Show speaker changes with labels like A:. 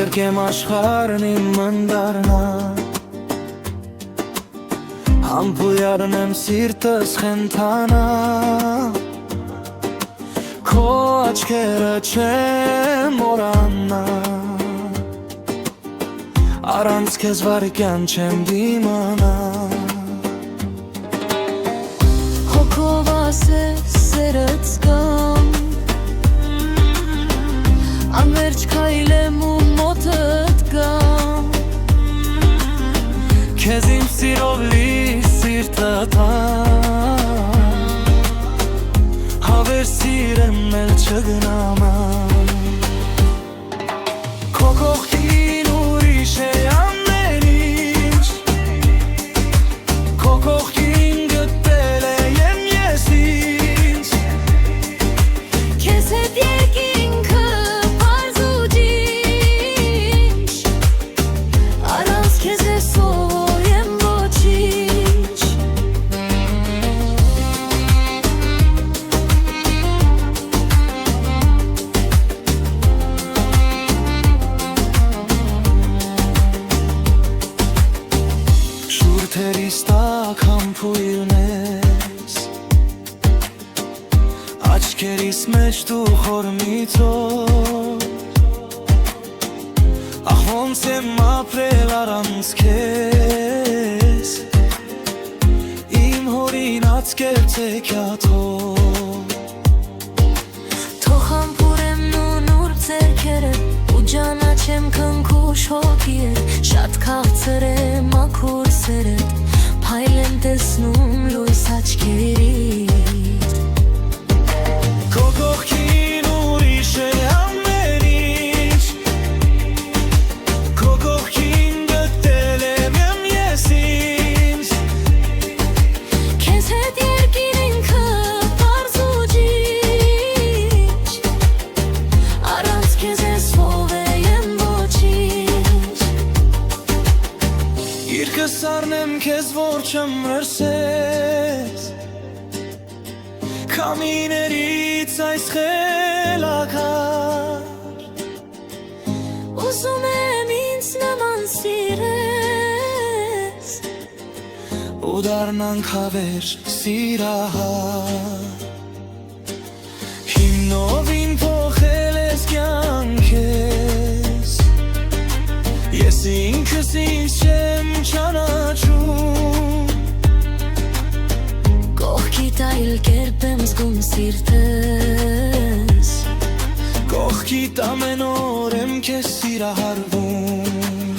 A: Երկեմ աշխարհն իմ մնդարնա Համբույարն եմ սիրտս խենթանա Քո աչքերը չեմ որանա Առանց քեզ վարքյան չեմ դիմանա
B: Հոգով ասես սերդ զգամ Անվերջ քայլեմ ու մոտդ գամ
A: Քեզ իմ սիրով լի սիրտը տամ Հավեր սիրեմ էլ չգնամ Քո կողքին ուրիշ է ամեն ինչ Քո կողքին գտել եմ ես ինձ
B: Քեզ հետ երկինքը պարզ ու ջինջ Առանց քեզ է սովոր եմ ոչինչ
A: Շուրթերիս տակ համբույրն ես Աչքերիս մեջ դու խորմիցով Ախ ոնց եմ ապրել առանց քեզ Իմ հորինած կերծեքյաթով
B: Թող համբուրեմ նուրբ ձեռքերդ ու ջանաչեմ քնքուշ հոգիդ Շատ քաղցր է մաքուր սերդ Փայլ եմ տեսնում լույս աչքերիդ
A: Քո կողքին ուրիշ է ամեն ինչ Քո կողքին գտել եմ ես ինձ
B: Քեզ հետ երկինքը պարզ ու ջինջ Առանց քեզ ես ով եմ ոչինչ
A: Իրկս առնեմ քեզ որ չմրսես Քամիներից այս խելակար
B: Ուզում եմ ինձ նման սիրես
A: Ու դառնանք հավերժ սիրահար Հիմնովին փոխել ես կյանքես Ես ինքս ինձ չեմ ճանաչում
B: Կողքիդ այլ կերպ եմ զգում սիրտս
A: Կողքիդ ամեն օր եմ քեզ սիրահարվում